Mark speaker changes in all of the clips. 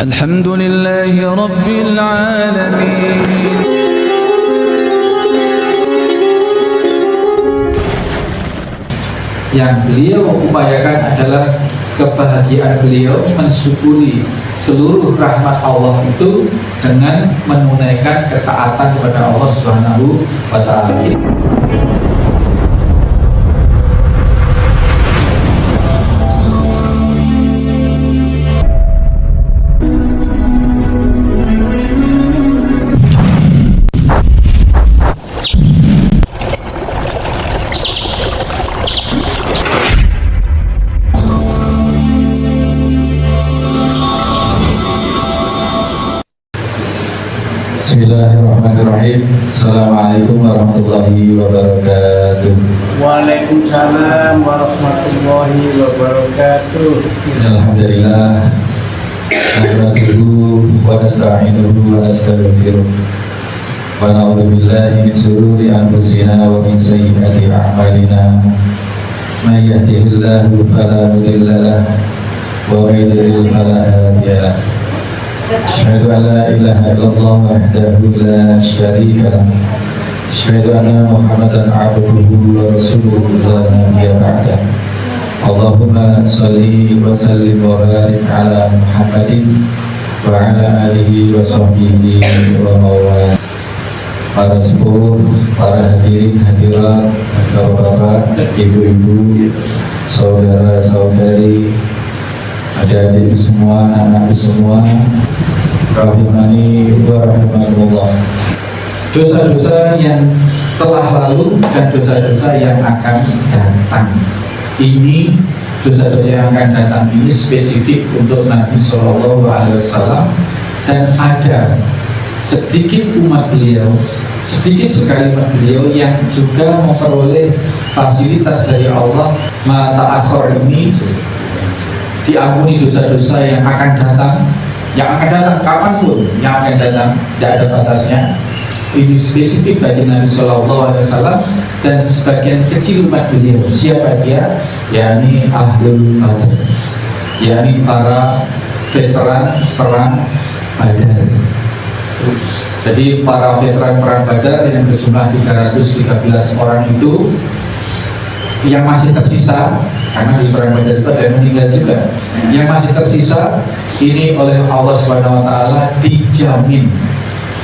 Speaker 1: Alhamdulillahi Rabbil Alamin.
Speaker 2: Yang beliau upayakan adalah kebahagiaan beliau mensyukuri seluruh rahmat Allah itu dengan menunaikan ketaatan kepada Allah Subhanahu wa Ta'ala. Bismillahirrahmanirrahim. Assalamualaikum warahmatullahi wabarakatuh.
Speaker 3: Waalaikumsalam warahmatullahi wabarakatuh.
Speaker 2: Alhamdulillah. Nahmaduhu wa nasta'inuhu wa nastaghfiruh. Wa na'udzu billahi min shururi anfusina wa min sayyiati a'malina. May yahdihillahu fala mudilla lahu wa may yudlil fala hadiya lahu. Asyhadu an la ilaha illallah wahdahu la syarika lah. Asyhadu anna Muhammadan abduhu wa rasuluhu la nabiyya ba'dah. Allahumma shalli wa sallim wa barik ala Muhammadin wa ala alihi wa sahbihi wa mawala. Para sepuh, para hadirin hadirat, bapak-bapak, ibu-ibu, saudara-saudari, adik-adik semua, anak-anak semua, rahimani wa rahimakumullah. Dosa-dosa yang telah lalu dan dosa-dosa yang akan datang. Ini dosa-dosa yang akan datang ini spesifik untuk Nabi Shallallahu Alaihi Wasallam, dan ada sedikit umat beliau, sedikit sekali umat beliau yang juga memperoleh fasilitas dari Allah. Mata akhir ini diampuni dosa-dosa yang akan datang, kapanpun yang akan datang, tidak ada batasnya. Ini spesifik bagi Nabi Shallallahu Alaihi Wasallam dan sebagian kecil umat beliau. Siapa dia? Yakni Ahlul Badar, yakni para veteran perang Badar. Jadi para veteran perang Badar yang berjumlah 313 orang itu yang masih tersisa, karena di perang Badar itu ada yang meninggal juga. Yang masih tersisa ini oleh Allah Subhanahu wa Ta'ala dijamin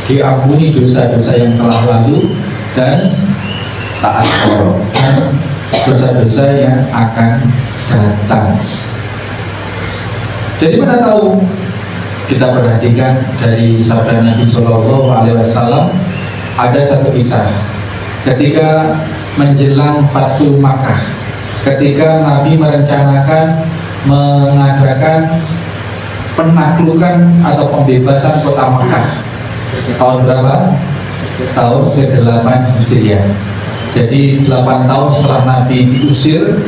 Speaker 2: diampuni dosa-dosa yang telah lalu dan ta'akhir, dosa-dosa yang akan datang. Jadi mana tahu, kita perhatikan dari sabda Nabi Shallallahu Alaihi Wasallam, ada satu kisah ketika menjelang Fathul Makkah, ketika Nabi merencanakan mengadakan penaklukan atau pembebasan kota Makkah. Tahun berapa? Tahun ke-8 Hijriah. Jadi 8 tahun setelah Nabi diusir,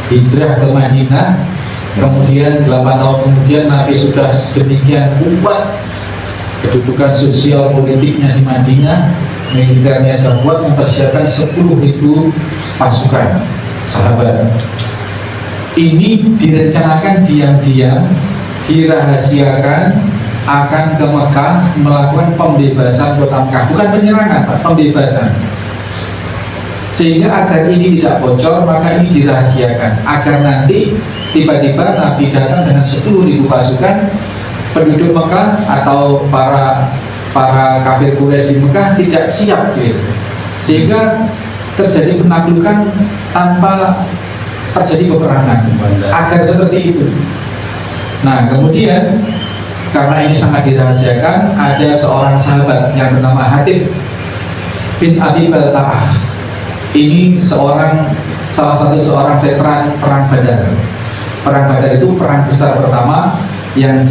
Speaker 2: hijrah ke Madinah. Kemudian 8 tahun kemudian Nabi sudah sedemikian kuat kedudukan sosial politiknya di Madinah, militernya sudah kuat, mempersiapkan 10.000 pasukan sahabat. Ini direncanakan diam-diam, dirahasiakan, akan ke Mekah melakukan pembebasan kota Mekah, bukan penyerangan, Pak, pembebasan. Sehingga agar ini tidak bocor, maka ini dirahasiakan agar nanti tiba-tiba Nabi datang dengan 10.000 pasukan, penduduk Mekah atau para kafir Quraisy di Mekah tidak siap gitu. Sehingga terjadi penaklukan tanpa terjadi peperangan, agar seperti itu. Nah, kemudian karena ini sangat dirahasiakan, ada seorang sahabat yang bernama Hatib bin Abi Balta'ah. Ini salah satu seorang veteran perang Badar. Perang Badar itu perang besar pertama yang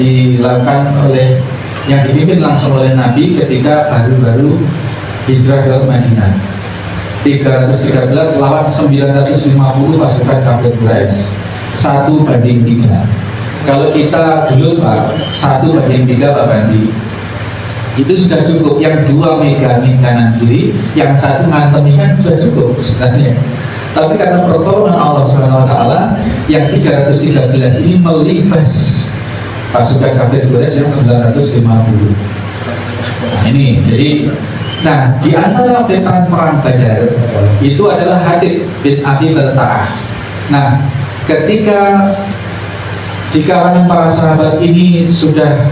Speaker 2: dipimpin langsung oleh Nabi ketika baru-baru hijrah ke Madinah. 313 lawan 950 pasukan kafir Quraisy, 1:3. Kalau kita dulu Pak, 1:3 Pak Bandi, itu sudah cukup. Yang 2 megangin kanan kiri, yang 1 ngantemi kan sudah cukup sebenarnya. Tapi karena pertolongan Allah Subhanahu wa Ta'ala, yang 313 ini melibas pasukan kafir Quraisy yang 950. Nah ini, jadi di antara veteran perang Badar itu adalah Hatib bin Abi Balta'ah. Nah, ketika di kalangan para sahabat ini sudah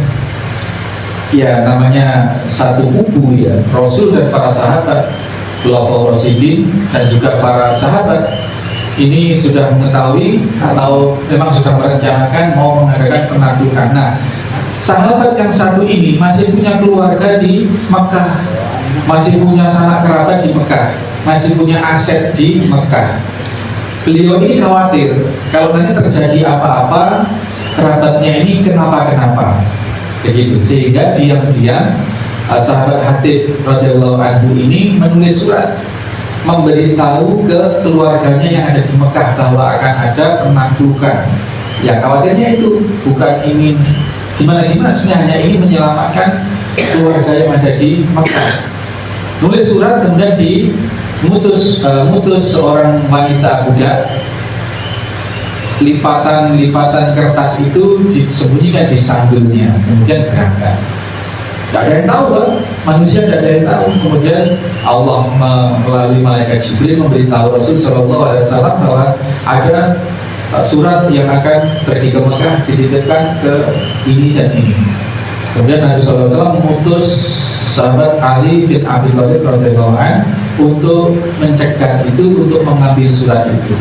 Speaker 2: ya namanya satu kubu ya, Rasul dan para sahabat, Khulafaur Rasyidin dan juga para sahabat ini sudah mengetahui atau memang sudah merencanakan mau mengadakan penaklukan. Nah, sahabat yang satu ini masih punya keluarga di Mekah, masih punya sanak kerabat di Mekah, masih punya aset di Mekah. Beliau ini khawatir kalau nanti terjadi apa-apa kerabatnya ini kenapa-kenapa begitu, sehingga diam-diam sahabat Hatib radhiyallahu anhu ini menulis surat memberitahu ke keluarganya yang ada di Mekah bahwa akan ada penaklukan. Ya khawatirnya itu bukan ingin gimana-gimana, sebenarnya hanya ingin menyelamatkan keluarga yang ada di Mekah. Nulis surat kemudian mutus seorang wanita budak, lipatan kertas itu disembunyikan di sandulnya, kemudian berangkat. Tidak ada yang tahu, Pak. Manusia tidak ada yang tahu. Kemudian Allah melalui malaikat Jibril memberitahu Rasul SAW bahwa ada surat yang akan pergi ke Mekah dititipkan ke ini dan ini. Kemudian Nabi SAW mengutus sahabat Ali bin Abi Thalib radhiyallahu anhu untuk mencegah itu, untuk mengambil surat itu.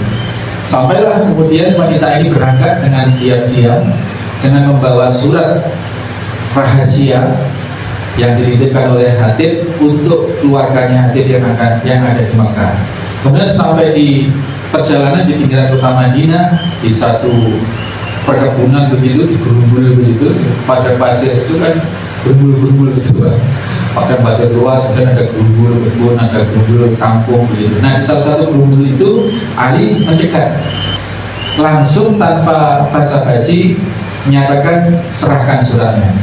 Speaker 2: Sampailah kemudian wanita ini berangkat dengan diam-diam dengan membawa surat rahasia yang dititipkan oleh Hatib untuk keluarganya Hatib yang ada di Makkah. Kemudian sampai di perjalanan di pinggiran kota Madinah, di satu perkebunan begitu, di gerumbul begitu, padang pasir itu kan gerumbul gitu, padang pasir luas, kemudian ada gerumbul kebun, ada gerumbul kampung begitu. Nah, di salah satu gerumbul itu Ali mencegat, langsung tanpa basa-basi menyatakan serahkan suratnya.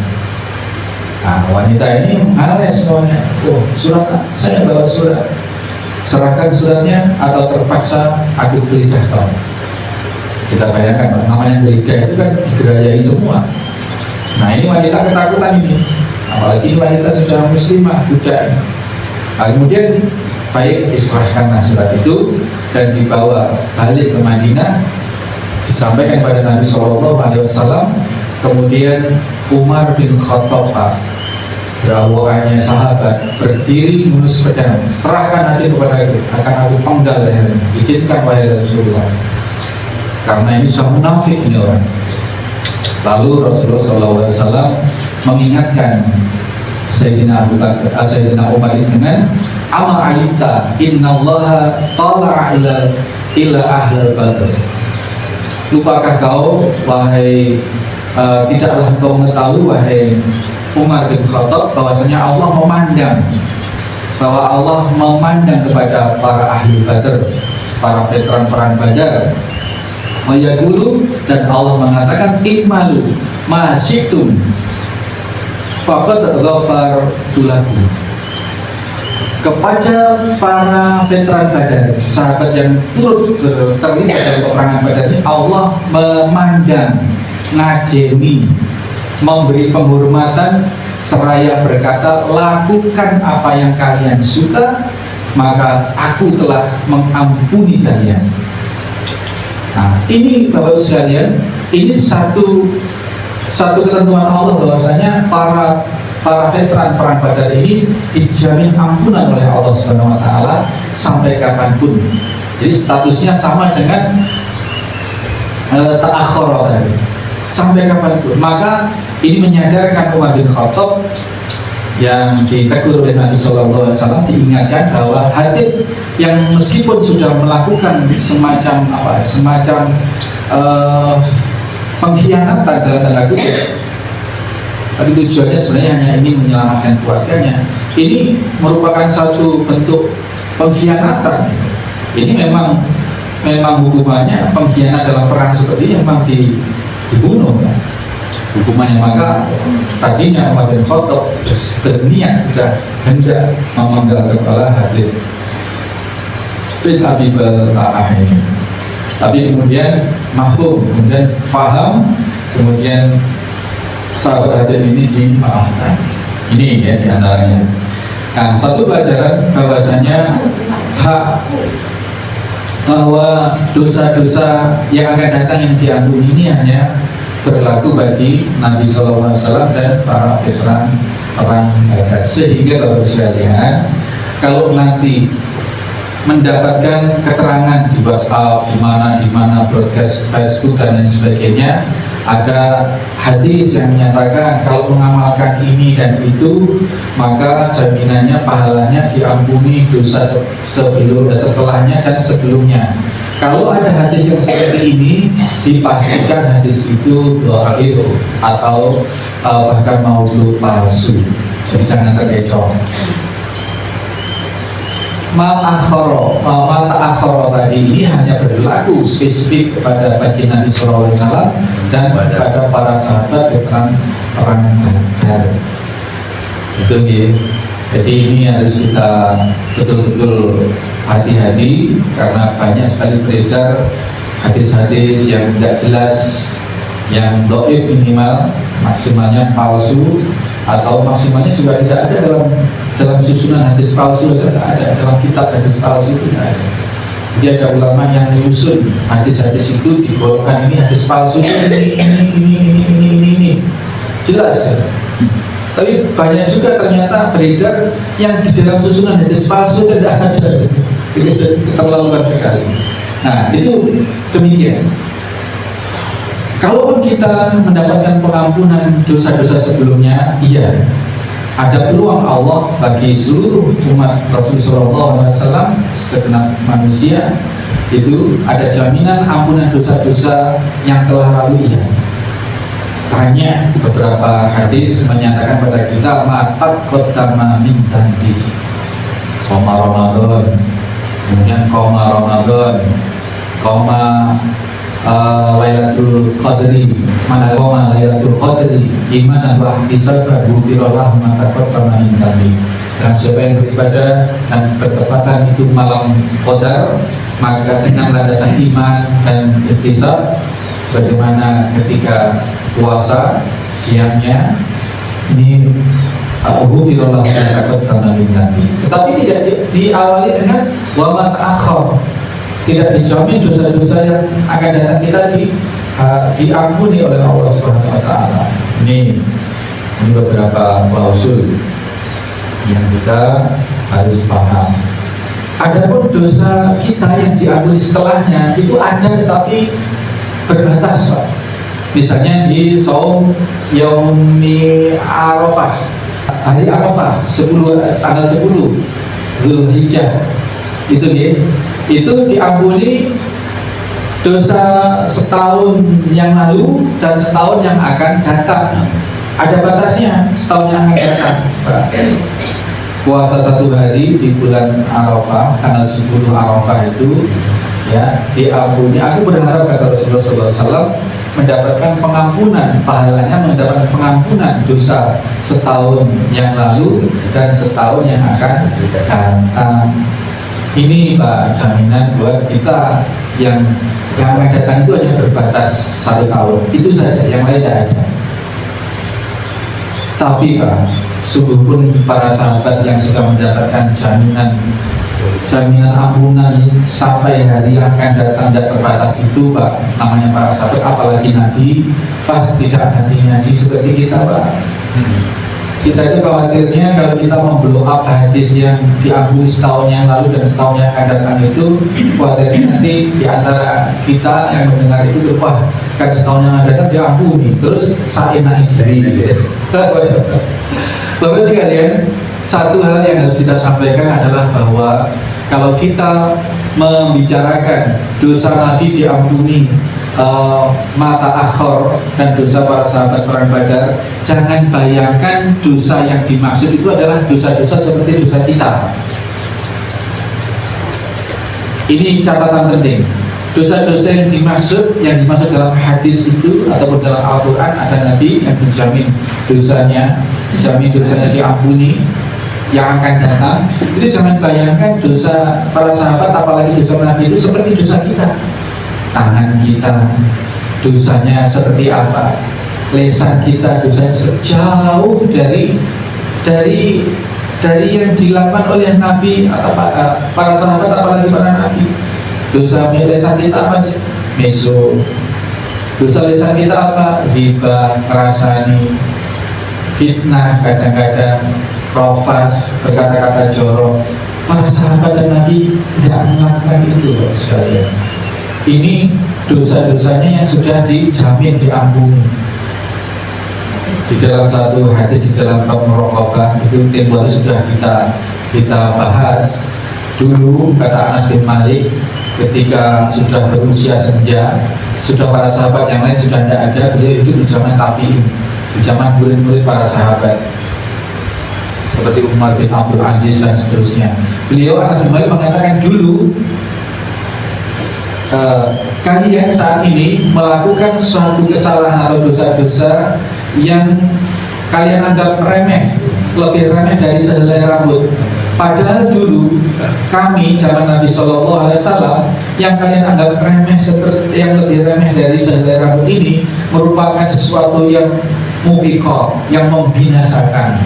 Speaker 2: Nah, wanita ini mengales semuanya. Oh, surat, saya bawa surat. Serahkan suratnya atau terpaksa aku geledah kau. Kita bayangkan, namanya geledah itu kan digerayai semua. Nah, ini wanita ketakutan ini. Apalagi ini wanita sudah muslimah, budak. Nah, kemudian baik diserahkan surat itu dan dibawa balik ke Madinah, disampaikan pada Nabi SAW. Kemudian Umar bin Khattab, berawakannya sahabat, berdiri menusuk pedang, serahkan hati kepada aku, akan aku penggal lehernya, izinkan wahai Rasulullah, karena ini sudah munafik ini orang. Lalu Rasulullah SAW mengingatkan Sayyidina Umar dengan ama alita innallaha tala'a ila ahlal badr. Lupakah kau wahai tidaklah kau mengetahui wahai Umar bin Khattab bahwasanya Allah memandang kepada para ahli Badar, para veteran perang Badar. Fayaqulu, dan Allah mengatakan imalu ma syi'tum faqad ghafartu lakum. Kepada para veteran Badar, sahabat yang turut terlibat dalam peperangan Badar ini, Allah memandang, ngajeni, memberi penghormatan seraya berkata, lakukan apa yang kalian suka, maka aku telah mengampuni kalian. Nah, ini Bapak sekalian, ini satu ketentuan Allah bahwasanya para veteran perang Badar ini dijamin ampunan oleh Allah Subhanahu wa taala sampai kapanpun. Jadi statusnya sama dengan ta'akhkhara tadi. Sampai kapanpun. Maka ini menyadarkan Umar bin Khattab yang ditegur oleh Nabi SAW, diingatkan bahwa Hatib yang meskipun sudah melakukan semacam pengkhianatan dalam tanda kutip, tapi tujuannya sebenarnya hanya ingin menyelamatkan keluarganya. Ini merupakan satu bentuk pengkhianatan. Ini memang hukumannya pengkhianat dalam perang seperti ini memang dibunuh. Hukumannya, maka tadinya Umar bin Khattab berniat sudah hendak memenggal kepala Hatib bin Abi Balta'ah ini. Tapi kemudian mahfum, kemudian faham, kemudian sahabat hadir ini dimaafkan. Ini ya diantaranya. Nah, satu pelajaran bahwasanya hak bahwa dosa-dosa yang akan datang yang diampuni ini hanya berlaku bagi Nabi SAW dan para veteran perang Badar. Sehingga Bapak sekalian, kalau nanti mendapatkan keterangan di WhatsApp, di mana broadcast Facebook dan lain sebagainya, ada hadis yang menyatakan kalau mengamalkan ini dan itu, maka jaminannya pahalanya diampuni dosa setelahnya dan sebelumnya. Kalau ada hadis yang seperti ini, dipastikan hadis itu dhaif atau bahkan maudhu palsu. Jadi jangan terkecoh. Ma'akhoro tadi ini hanya berlaku spesifik kepada baginda Nabi SAW dan kepada para sahabat veteran perang Badar. Itu ya. Jadi ini harus kita betul-betul hati-hati karena banyak sekali beredar hadis-hadis yang tidak jelas, yang dhaif minimal, maksimalnya palsu, atau maksimalnya juga tidak ada dalam susunan hadis palsu, tidak ada dalam kitab hadis palsu, tidak ada. Jadi ada ulama yang menyusun hadis-hadis itu digolongkan, ini hadis palsu, ini jelas ya. Tapi banyak juga ternyata beredar yang di dalam susunan hadis palsu tidak ada, keterlaluan sekali. Nah itu demikian. Kalaupun kita mendapatkan pengampunan dosa-dosa sebelumnya, iya, ada peluang Allah bagi seluruh umat Rasulullah SAW segenap manusia, itu ada jaminan ampunan dosa-dosa yang telah lalu, iya. Hanya beberapa hadis menyatakan pada kita matat qaddama min dhanbi, soma Ramadan, kemudian koma Ramadan, koma Lailatul Qadri, mana koma Lailatul Qadri imanan wa ihtisaban ghufirallahu ma taqaddama min dhanbi. Dan siapa yang beribadah dan bertepatan itu malam Qadar, maka dengan landasan iman dan ihtisab, sebagaimana ketika puasa siangnya ini ghufirallahu ma taqaddama min dhanbi. Tetapi tidak diawali dengan wa ma ta'akhkhar. Tidak dijamin dosa-dosa yang akan datang kita diampuni oleh Allah Subhanahu wa taala. Ini beberapa klausul yang kita harus paham. Adapun dosa kita yang diampuni setelahnya itu ada tetapi berbatas, Pak. Misalnya di saum yaumi Arafah, hari Arafah, tanggal 10 Dzulhijjah, itu ya, itu diampuni dosa setahun yang lalu dan setahun yang akan datang. Ada batasnya, setahun yang akan datang. Puasa 1 hari di bulan Arafah, tanggal 10 Arafah itu ya diampuni. Aku berharap kata Rasulullah SAW mendapatkan pengampunan, pahalanya mendapatkan pengampunan dosa setahun yang lalu dan setahun yang akan datang. Ini Pak jaminan buat kita yang akan datang itu hanya berbatas 1 tahun, itu saja, yang lain tidak ada. Tapi Pak, sungguh pun para sahabat yang sudah mendapatkan jaminan ampunan sampai hari yang akan datang dan terbatas itu, Pak, namanya para sahabat, apalagi Nabi, pasti tidak hati-hati seperti kita, Pak. Kita itu khawatirnya kalau kita memblow up hadis yang diampuni setahun yang lalu dan setahun yang akan datang itu, khawatirnya nanti di antara kita yang mendengar itu, wah kan setahun yang akan datang diampuni, terus saya naik dari gitu. Bapak sekalian, satu hal yang harus kita sampaikan adalah bahwa kalau kita membicarakan dosa Nabi diampuni, mata akhor dan dosa para sahabat perang Badar, jangan bayangkan dosa yang dimaksud itu adalah dosa-dosa seperti dosa kita. Ini catatan penting. Dosa-dosa yang dimaksud dalam hadis itu ataupun dalam Al-Quran, ada Nabi yang dijamin dosanya diampuni yang akan datang. Itu jangan bayangkan dosa para sahabat apalagi dosa Nabi itu seperti dosa kita. Tangan kita dosanya seperti apa, lesan kita dosanya jauh dari yang dilakukan oleh Nabi atau para sahabat, apalagi para Nabi. Dosa lesan kita apa sih? Meso. Dosa lesan kita apa? Ghibah, ngerasani, fitnah, kadang-kadang rofas, berkata-kata jorok. Para sahabat dan Nabi tidak melakukan itu, Bapak sekalian. Ini dosa-dosanya yang sudah dijamin diampuni. Di dalam satu hadis di dalam bab muraqabah itu tempo hari sudah kita bahas. Dulu kata Anas bin Malik, ketika sudah berusia senja, sudah para sahabat yang lain sudah tidak ada, beliau hidup di zaman tabi'in, di zaman murid-murid para sahabat seperti Umar bin Abdul Aziz dan seterusnya. Beliau Anas bin Malik mengatakan dulu, kalian saat ini melakukan suatu kesalahan atau dosa-dosa yang kalian anggap remeh, lebih remeh dari sehelai rambut. Padahal dulu kami zaman Nabi Shallallahu Alaihi Wasallam yang kalian anggap remeh, yang lebih remeh dari sehelai rambut ini merupakan sesuatu yang mubikoh, yang membinasakan.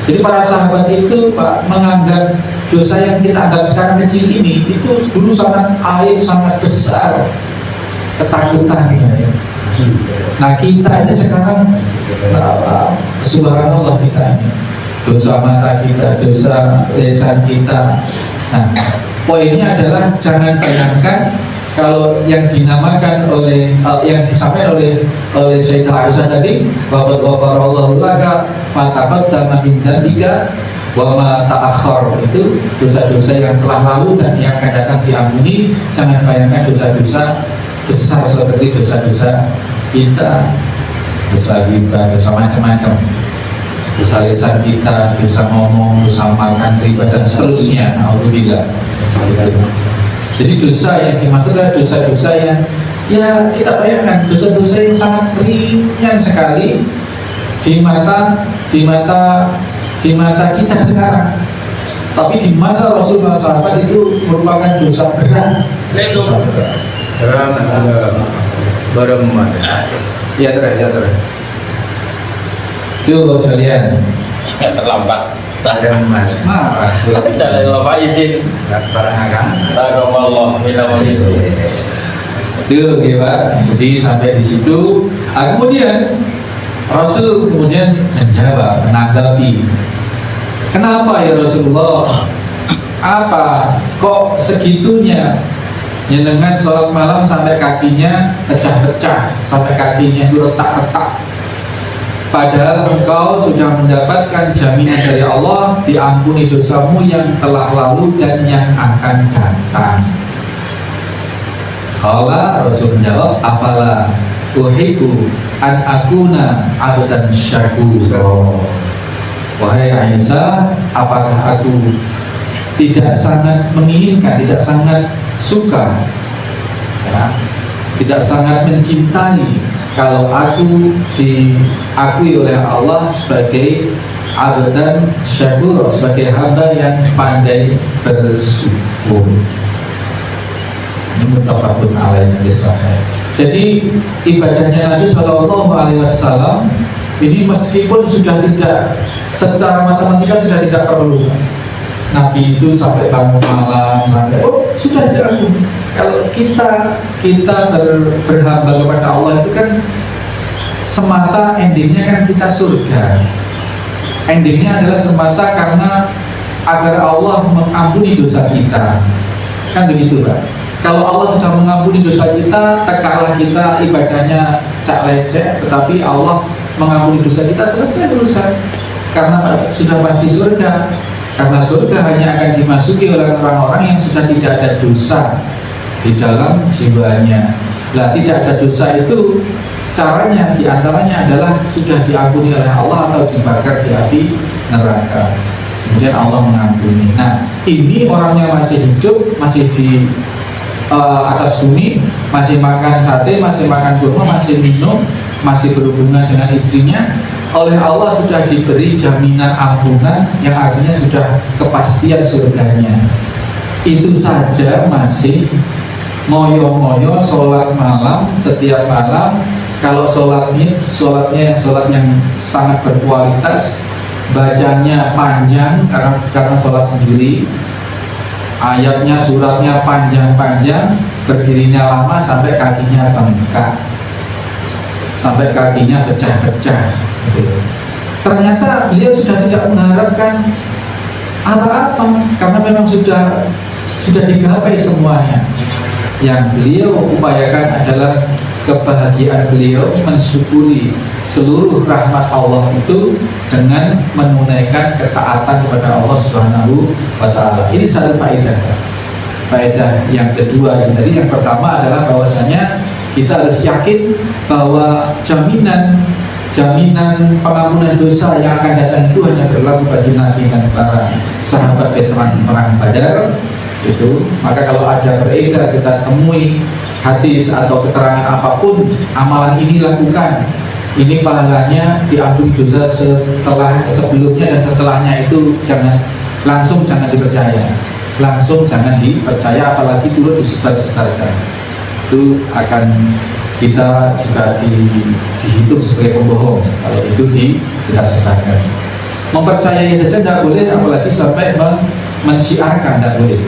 Speaker 2: Jadi para sahabat itu Pak menganggap dosa yang kita anggap sekarang kecil ini itu dulu sangat aib, sangat besar ketakutannya. Nah kita ini sekarang subhanallah kita ini dosa mata kita, dosa lesan kita. Nah poinnya adalah jangan bayangkan kalau yang dinamakan oleh yang disampaikan oleh Sayyidah Aisyah tadi, bahwa ghafarallahu laka ma taqaddama min dzambika wa ma ta'akhkhar, itu dosa-dosa yang telah lalu dan yang akan datang diampuni. Jangan bayangkan dosa-dosa besar seperti dosa-dosa kita, dosa ghibah, dosa macam-macam, dosa lisan kita, dosa ngomong, dosa makan, riba dan seterusnya. Alhamdulillah. Jadi dosa yang dimaksud adalah dosa-dosa yang ya kita bayangkan dosa-dosa yang sangat ringan sekali di mata kita sekarang, tapi di masa Rasulullah sahabat itu merupakan dosa berat. Dosa berat. Ya terus. Itu sekalian.
Speaker 4: Terlambat.
Speaker 2: Marah.
Speaker 4: Tapi tidak ada apa izin.
Speaker 2: Barang akan.
Speaker 4: Taqabbalallahu minna wa minkum.
Speaker 2: Itu ya, jadi sampai di situ. Kemudian Rasul kemudian menjawab, menanggapi, kenapa ya Rasulullah? Apa kok segitunya jenengan sholat malam sampai kakinya pecah-pecah, sampai kakinya itu retak-retak? Padahal engkau sudah mendapatkan jaminan dari Allah diampuni dosamu yang telah lalu dan yang akan datang. Qala Rasul menjawab, afala uhibbu an akuna abdan syakura. Wahai Aisyah, apakah aku tidak sangat menginginkan, tidak sangat suka, ya, tidak sangat mencintai kalau aku diakui oleh Allah sebagai abdan syakur, sebagai hamba yang pandai bersyukur. Ini muttafaqun alaihi bisahih. Jadi ibadahnya Nabi Shallallahu Alaihi Wasallam ini meskipun sudah tidak secara matematika sudah tidak perlu Nabi itu sampai bangun malam, sampai sudah diakui. Kalau kita berhamba kepada Allah itu kan semata endingnya kan kita surga. Endingnya adalah semata karena agar Allah mengampuni dosa kita. Kan begitu Pak. Kalau Allah sudah mengampuni dosa kita, tekaklah kita ibadahnya cak lecek, tetapi Allah mengampuni dosa kita, selesai urusan. Karena sudah pasti surga. Karena surga hanya akan dimasuki oleh orang-orang yang sudah tidak ada dosa di dalam jiwanya. Nah, tidak ada dosa itu caranya diantaranya adalah sudah diampuni oleh Allah atau dibakar di api neraka. Kemudian Allah mengampuni. Nah, ini orangnya masih hidup, masih di atas bumi, masih makan sate, masih makan kurma, masih minum, masih berhubungan dengan istrinya, oleh Allah sudah diberi jaminan ampunan yang artinya sudah kepastian surganya. Itu saja masih moyo-moyo sholat malam setiap malam kalau sholatnya sholat yang sangat berkualitas, bacanya panjang karena sholat sendiri, ayatnya suratnya panjang-panjang, berdirinya lama sampai kakinya bengkak, sampai kakinya pecah-pecah. Ternyata beliau sudah tidak mengharapkan apa-apa karena memang sudah digapai semuanya. Yang beliau upayakan adalah kebahagiaan beliau mensyukuri seluruh rahmat Allah itu dengan menunaikan ketaatan kepada Allah Subhanahu wa Ta'ala. Ini satu faedah. Faedah yang kedua yang tadi, yang pertama adalah bahwasanya kita harus yakin bahwa jaminan pengampunan dosa yang akan datang itu hanya berlaku bagi Nabi dan para sahabat veteran perang Badar itu. Maka kalau ada beredar kita temui hadis atau keterangan apapun, amalan ini lakukan, ini pahalanya diampuni dosa sebelumnya dan setelahnya, itu jangan dipercaya, apalagi turut disebar-sebarkan. Itu akan kita juga dihitung sebagai pembohong kalau itu tidak sebarkan. Mempercayai saja tidak boleh, apalagi sampai mensyiarkan tidak boleh.